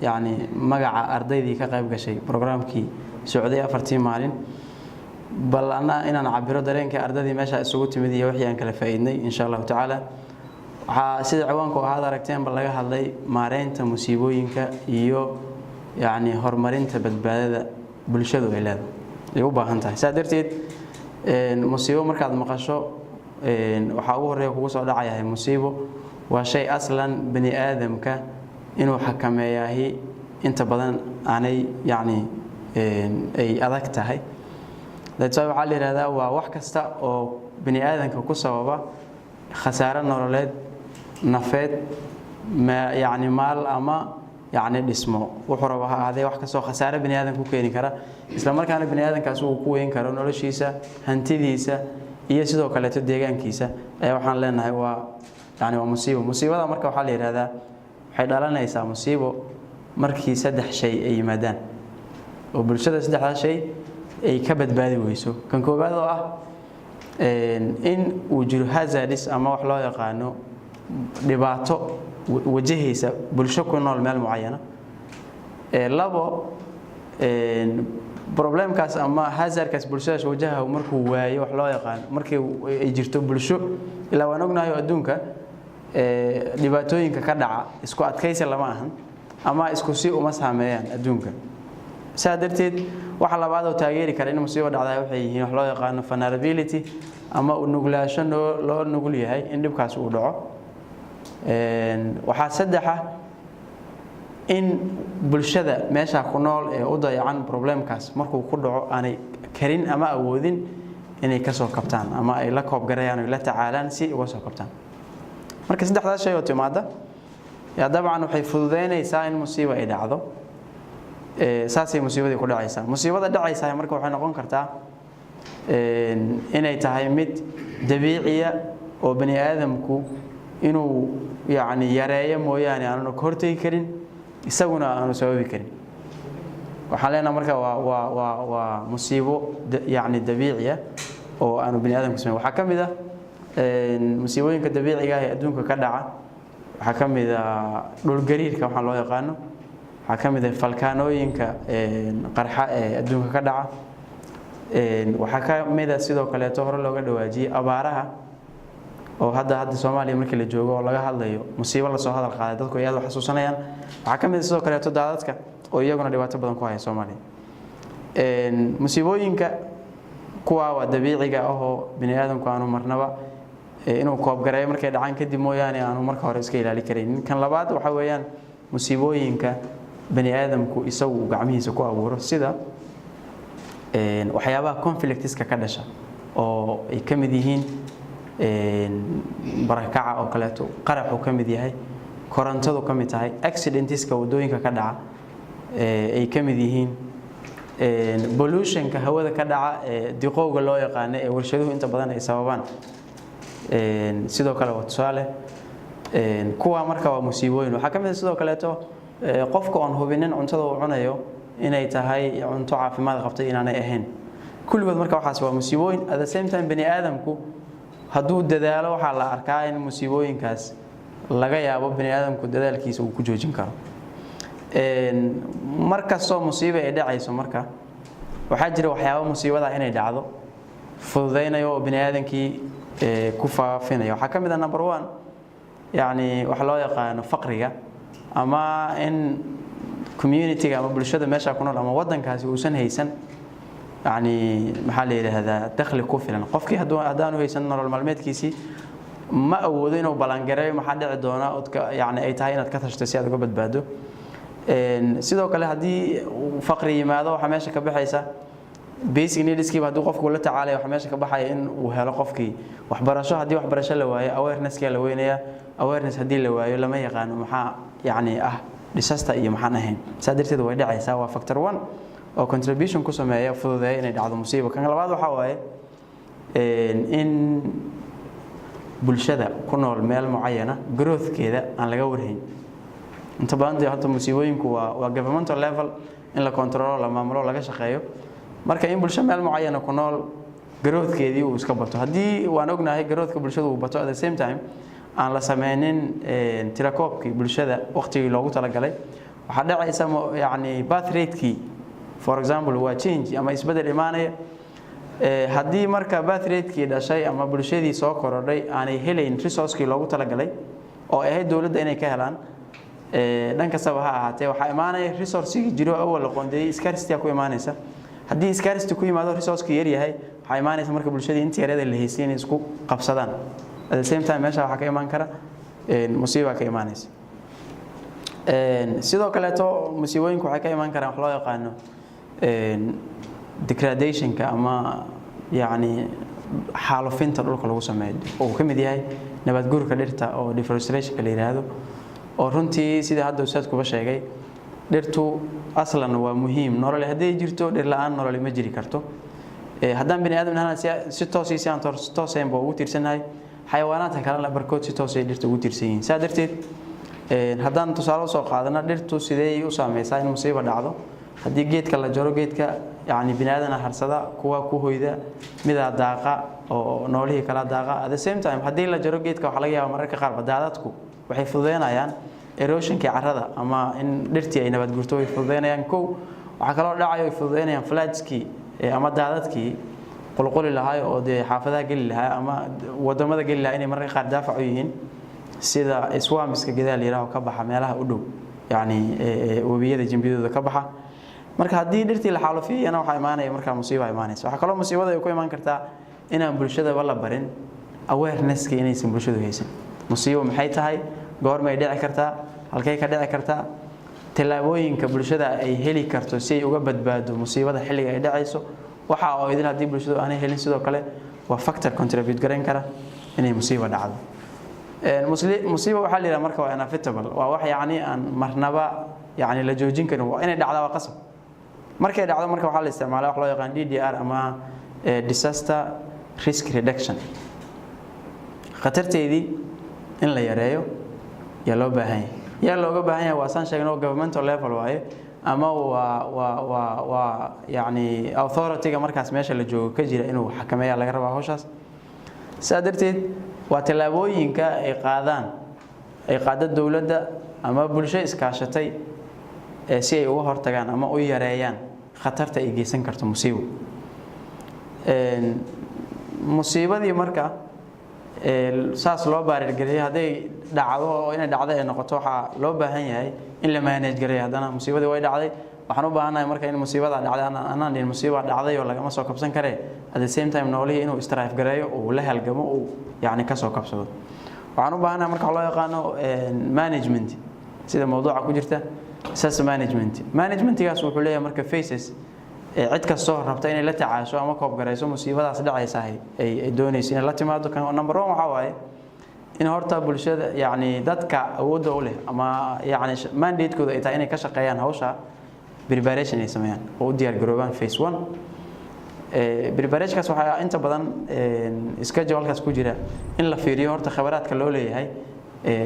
يعني مجا أرضي ka qayb gashay programkii socday 4 maalin bal ana cabiro dareenka ardadii meesha isugu timid iyo wixii aan kala faa'iidnay insha Allah ta'ala waxa sida ciwaanku ahaad aragteen bal laga hadlay maareynta musiibooyinka iyo yani horumarinta badbaadada bulshadu ay leedahay ay u baahan tahay saadarteed musiibo markaad maqasho waxa ugu horeeya kugu soo dhacayaa musiibo waa shay aslan bani aadamka inuu xakameeyahay inta badan aanay yani ay adag tahay dadka waxa la yiraahdaa waa wax kasta oo bani aadamka ku sababa khasaare nololeed nafeed ma yani maal ama يعني dhismo wuxuu rabaa aday wax ka soo khasaare bani aadamku keeni kara isla markaana bani aadamkaas uu ku weyn karo noloshiisa hantidiisa iyo sidoo kale deegaankiisa ayaa waxaan leenahay waa musiibada marka waxa la yiraahdaa waxay dhalanaysaa musiibo markii saddex shay ay yimaadaan oo bulshada saddexda shay ay ka badbaadi weyso kan koobaad oo ah in uu jiro hazardis ama wax loo yaqaano dhibaato wajahaysa bulsho ku nool meel muayana labo problemkaas ama hazardkaas bulshada wajaha markuu waayo wax loo yaqaan markii ay jirto bulsho ila waan ognahay adduunka dhibaatooyinka ka dhaca isku adkaysi lama ahan ama isku si uma saameeyaan adduunka saadarteed waxa labaad oo taageeri kara in musiibo dhacday waxay yihiin wax loo yaqaan vulnerability ama u nuglaasho loo nugul yahay in dhibkaas uu dhaco waxa saddexa in bulshada meesha ku nool ee u dayacan problemkaas markuu ku dhaco aanay karin ama awoodin inay ka soo kabtaan ama ay la koob gareeyaan oo la tacaalaan si uga soo kabtaan marka saddexdaas shay oo timaada ya dabcan waxay fududeynaysaa in musiibo ay dhacdo saasay musiibadii ku dhacaysaa musiibada dhacaysaa marka waxay noqon kartaa inay tahay mid dabiiciya oo bani aadamku inuu يعني yareeyo mooyaane aanu ka hortagi karin isaguna aanu sababi karin waxa leena marka waa musiibo yani dabiiciya oo aanu bani aadamku sameeyo waxa kamid ah musiibooyinka dabiiciga ah ee adduunka ka dhaca waxa kamid ah dhul gariirka waxa loo yaqaano waxa kamid ah falkaanooyinka qarxa ee adduunka ka dhaca waxa kamid ah sidoo kale hore looga dhawaajiyay abaaraha oo hadda Soomaaliya markii la joogo oo laga hadlayo musiibo la soo hadal qaaday dadku ay aad u xasuusanayaan waxa kamid sidoo kale daadadka oo iyaguna dhibaato badan ku haya Soomaaliya musiibooyinka kuwa waa dabiiciga ah oo bani aadamku aanu marnaba inuu koob gareeyo markay dhacaan kadib mooyaane aanu marka hore iska ilaali karin kan labaad waxa weeyaan musiibooyinka bani aadamku isagu gacmihiisa ku abuuro sida waxyaabaha conflictska ka dhasha oo ay kamid yihiin barakaca oo kale qaraxu kamid yahay korantadu kamid tahay accidentiska wadooyinka ka dhaca ay kamid yihiin pollutionka hawada ka dhaca diqowga loo yaqaan ee warshaduhu inta badan ay sababaan sidoo kale waa tusaale kuwa marka waa musiibooyin waxa kamid sidoo kale qofka aan hubinin cuntada uu cunayo inay tahay cunto caafimaad qabtay inaanay ahayn kulligood marka waxaas waa musiibooyin at the same time bani aadamku hadduu dadaalo waxa la arkaa in musiibooyinkaas laga yaabo bani aadamku dadaalkiisa uu ku joojin karo marka soo musiibo ay dhacayso marka waxa jira waxyaabo musiibada inay dhacdo fududeynayo bani aadamkii ku faafinayo waxa kamid ah number 1 yani wax loo yaqaan faqriga ama in community ama bulshada meesha ku nool ama wadankaasi uu san haysan يعني maxaa la yiraahdaa dakhli ku filan qofkii hadaan haysan nolol maalmeedkiisi ma awoodo inuu balangareeyo maxaa dhici doona yani ay tahay inaad ka tashto si aad uga badbaado sidoo kale hadii faqri yimaado waxa meesha ka baxaysa basic needski haduu qofku la tacaalayo waxa meesha ka baxaya in uu helo qofkii waxbarasho hadii waxbarasho la waayo awareness-ka la weynaya awareness hadii la waayo lama yaqaan maxaa yani disaster iyo maxaan ahayn saadirteed way dhacaysaa waa factor 1 oo contribution ku sameeya fududeeya inay dhacdo musiibo kan labaad waxa waaye in bulshada ku nool meel muayana growth-keeda aan laga warhayn inta badan hadda musiibooyinku waa governmental level in la control la maamulo laga shaqeeyo marka in bulshada meel muayana ku nool growth-keedii uu iska bato hadii waan ognahay growth-ka bulshada uu bato at the same time aan la sameeynin tirakoobkii bulshada waqtigii loogu talagalay waxa dhacaysa yani birth rate-kii for example waa change ama isbedel imaanaya haddii marka birth rate-kii dhashay ama bulshadii soo korodhay aanay helayn resource-kii loogu talagalay oo ahayd dawladda inay ka helaan dhan kastaba ha ahaatee waxa imaanaya resource-kii jiro awal qoondeeyay scarcity ku imaanaysa haddii scarcity ku yimaado resource-kii yar yahay waxa imaanaysa marka bulshadii intii yareeda la haysay inay isku qabsadaan at the same time meesha waxa ka imaan kara musiibo ka imaanaysa sidoo kale to musiibooyinku waxay ka imaan karaan wax loo yaqaano degradation-ka ama yani xaalufinta dhulka lagu sameeyo oo ka mid yahay nabad guurka dhirta oo deforestation-ka la yiraahdo oo runtii sida hadda ustaadkuba sheegay dhirtu aslan waa muhiim nolol haddii jirto dhir la'aan nolol ma jiri karto haddaan bini aadam ahaan si tooseen boo ugu tiirsanahay xayawaanaadka kale barkood si toos ay dhirta ugu tiirsan yihiin saa darteed haddaan tusaale soo qaadana dhirtu sidee u saameysaa in musiibo dhacdo haddii geedka la jaro geedka yani bini aadana harsada kuwa ku hoyda mida daaqa oo noolihii kala daaqa at the same time haddii la jaro geedka waxa laga yaabaa mararka qaar badaadadku waxay fududeynayaan erosion-ka carrada ama in dhirtii ay nabad guurto way fududeynayaan kow waxa kaloo dhacayo ay fududeynayaan floodskii ama daadadkii qulquli lahaay oo de xaafadaha gali lahaa ama wadamada gali lahaa inay mararka qaar daafac u yihiin sida swamska gadaal yiraahdo ka baxa meelaha u dhow yani wabiyada jimbiyadooda ka baxa marka haddii dhirtii la xaalufiyana waxa imaanaya marka musiibo imaanaysa waxa kaloo musiibada ay ku imaan kartaa inaan bulshada wala barin awareness-ka inaysan bulshadu haysan musiibo maxay tahay goormay dhici kartaa halkay ka dhici kartaa talaabooyinka bulshada ay heli karto si ay uga badbaado musiibada xilliga ay dhacayso waxa oo idin haddii bulshadu aanay helin sidoo kale waa factor contribute garan kara inay musiibo dhacdo musiibo waxa la yiraahdaa marka waa inevitable waa wax yani aan marnaba yani la joojin karin waa inay dhacdo waa qasab markay dhacdo marka waxa la isticmaalaa wax loo yaqaan DDR ama disaster risk reduction khatarteedii in la yareeyo yaa loo baahan yahay looga baahan yahay waa san sheegno governmental level waaye ama waa yani authority-ga markaas meesha la joogo ka jira inuu xakameeyo laga rabaa hawshaas saadarteed waa talaabooyinka ay qaado dawladda ama bulsho iskaashatay si ay uga hortagaan ama u yareeyaan khatarta ay geysan karto musiibo musiibadii marka saas loo baarirgeliyay haday dhacdo oo inay dhacdo ay noqoto waxa loo baahan yahay in la manage gareeyo hadana musiibadii way dhacday waxaan u baahanahay marka in musiibada dhacday anaan in musiibada dhacday oo laga ma soo kabsan kare at the same time noolihii inuu strive gareeyo oo la halgamo oo yani ka soo kabsado waxaan u baahanahay marka loo yaqaano management sida mowduuca ku jirta disaster managementigaas wuxuu leeyahay marka phases cid kastoo rabta inay la tacaasho ama koob gareyso musiibadaas dhacaysa ay doonayso in la timaado kan number 1 waxa waaye in horta bulshada yani dadka awood u leh ama yani mandate-kooda ay tahay inay ka shaqeeyaan hawsha preparation ay sameeyaan oo u diyaar garoobaan phase 1 preparation-kaas waxa inta badan schedule-kaas ku jira in la fiiriyo horta khibaraadka loo leeyahay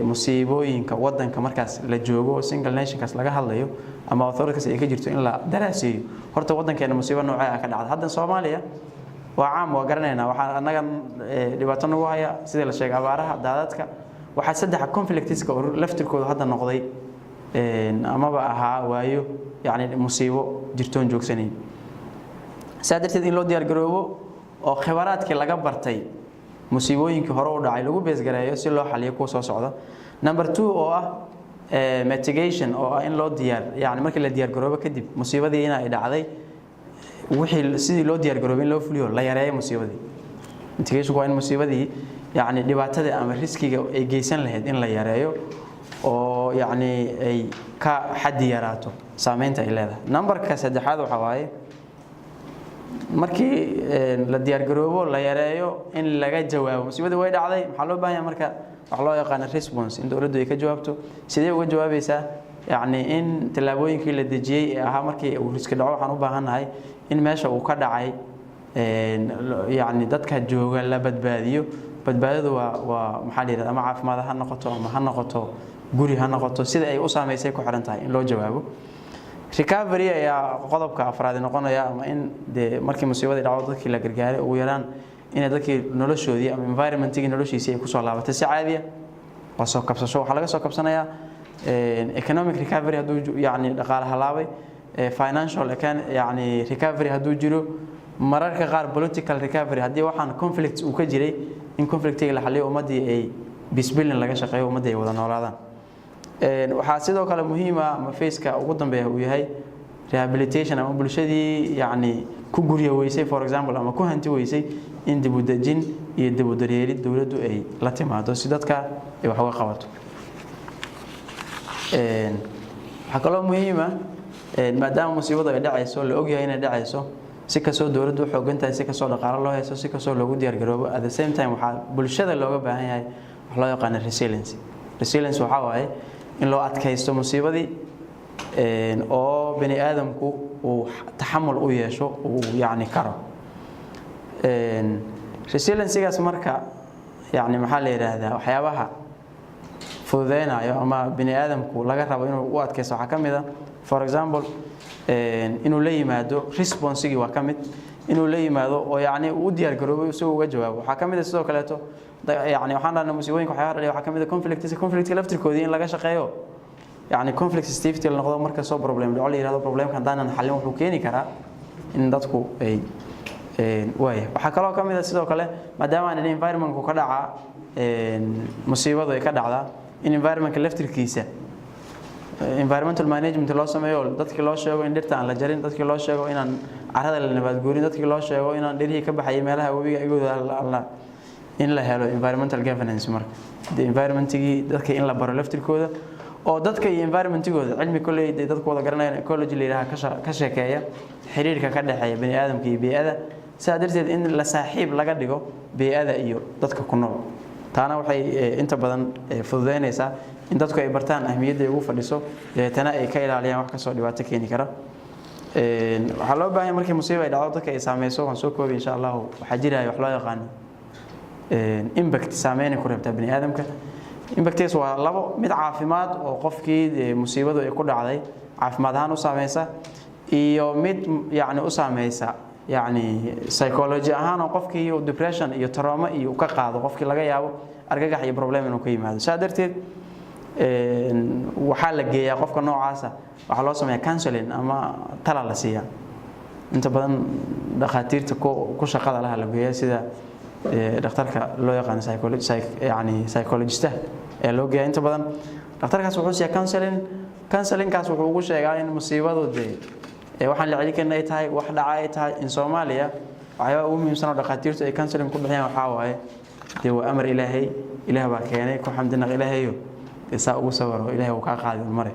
musiibooyinka wadanka markaas la joogo single nation-kaas laga hadlayo ama authority-kaas ay ka jirto in la daraaseeyo horta wadankeena musiibo noocee ah ka dhacda hadda Soomaaliya waa caam waa garanayna waxa anaga dhibaato nagu haya sida la sheegay abaaraha daadadka waxa saddex conflicts-ka oo laftirkooda hadda noqday ama ba ahaa waayo yani musiibo jirtoon joogsanay saadarteed in loo diyaar garoobo oo khibaraadkii laga bartay musiibooyinkii hore u dhacay lagu bees gareeyo si loo xaliyo ku soo socdo number 2 oo ah mitigation oo in loo diyaar yani markii la diyaar garoobo kadib musiibadii inay dhacday wixii sidii loo diyaar garoobay in loo fuliyo la yareeyo musiibadii mitigation waa in musiibadii yani dhibaatada ama riskiga ay geysan lahayd in la yareeyo oo yani ay ka xaddi yaraato saameynta ay leedahay numberka saddexaad waxa waaye markii la diyaar garoobo la yareeyo in laga jawaabo musiibadii way dhacday waxa loo baahan yahay marka wax loo yaqaan response in dawladdu ay ka jawaabto sidee uga jawaabaysaa yani in talaabooyinkii la dejiyay aha markii uu riski dhaco waxaan u baahanahay in meesha uu ka dhacay yani dadka jooga la badbaadiyo badbaadadu waa maxaa la yiraahdaa ama caafimaad ha noqoto ama ha noqoto guri ha noqoto sida ay u saameysay ku xiran tahay in loo jawaabo recovery ayaa qodobka afraad noqonaya ama in de markii musiibada dhacdo dadkii la gargaaray ugu yaraan in dadkii noloshoodii ama environment-igi noloshiisii ay ku soo laabatay si caadi ah waa soo kabsasho waxa laga soo kabsanayaa economic recovery hadduu yani dhaqaale halaabay financial yani recovery hadduu jiro mararka qaar political recovery haddii waxaan conflict uu ka jiray in conflictiga la xalliyo ummadii ay bisbilin laga shaqeeyo ummadii ay wada noolaadaan waxaa sidoo kale muhiim ah ma faceka ugu dambeeya uu yahay rehabilitation ama bulshadii yani ku gurya weysay for example ama ku hanti weysay in dib u dejin iyo dib u daryeelid dawladdu ay la timaado si dadka ay wax uga qabato waxa kaloo muhiim ah maadaama musiibadu ay dhacayso la ogyahay inay dhacayso si kasoo dawladdu u xoogan tahay si kasoo dhaqaale loo haysto si kasoo loogu diyaar garoobo at the same time waxa bulshada looga baahan yahay wax loo yaqaan resilience waxa waaye in loo adkaysto musiibadii oo bani aadamku uu taxamul u yeesho uu yani karo resilience-gaas marka yani maxaa la yiraahdaa waxyaabaha fududeynayo ama bani aadamku laga rabo inuu u adkaysto waxa kamid ah for example inuu la yimaado response-gii waa kamid inuu la yimaado oo yani uu diyaar garoobay isagoo uga jawaabo waxa kamid ah sidoo kale yani waxaan dhahnaa musiibooyinka waxyaalaha waxa kamid ah conflict laftirkoodii in laga shaqeeyo يعني conflict sensitivity la noqdo marka soo problem dhaco la yiraahdo problemkan daanan xalin wuxuu keeni karaa in dadku ay waxa kale oo kamid ah sidoo kale maadaama aan environment-ku ka dhaca musiibadu ay ka dhacdaa in environment-ka laftirkiisa environmental management loo sameeyo dadkii loo sheego in dhirta aan la jarin dadkii loo sheego inaan carrada la nabaad goorin dadkii loo sheego inaan dhirihii ka baxay meelaha wabiga igooda in la helo environmental governance marka environment-gii dadka in la baro laftirkooda oo dadka iyo environment-gooda cilmi kulay dadku wada garanayaan ecology leeyahay ka sheekeeya xiriirka ka dhaxeeya bani aadamka iyo biy'ada saadirteed in la saaxiib laga dhigo biy'ada iyo dadka ku nool taana waxay inta badan fududeynaysaa in dadku ay bartaan ahmiyadda ay ugu fadhiso tana ay ka ilaaliyaan wax ka soo dhibaato keeni kara waxa loo baahan markii musiibo ay dhacdo dadka ay saameyso waan soo koobay insha Allah waxa jiraya wax loo yaqaan impact saameyn ku reebta bani aadamka impacts waa labo mid caafimaad oo qofkii musiibadu ay ku dhacday caafimaad ahaan u saameysa iyo mid yani u saameysa yani psychology ahaan oo qofkii depression iyo trauma iyo ka qaado qofkii laga yaabo argagax iyo problem inuu ka yimaado saadarteed waxa la geeyaa qofka noocaasa waxa loo sameeyaa counseling ama tala la siiya inta badan dhaqaatiirta ku shaqada la geeyaa sida dhakhtarka loo yaqaan psychologist ee loo geeyaa inta badan dhakhtarkaas wuxuu siiyaa counseling-kaas wuxuu ugu sheegaa in musiibadu waxaan la celin ay tahay wax dhaca ay tahay in Soomaaliya waxyaabo ugu muhiimsan oo dhaqaatiirtu ay counseling ku bixiyaan waxa waaye waa amar Ilaahay baa keenay ku xamdina Ilaahayo isaa ugu sawiro Ilaahay uu ka qaadi maray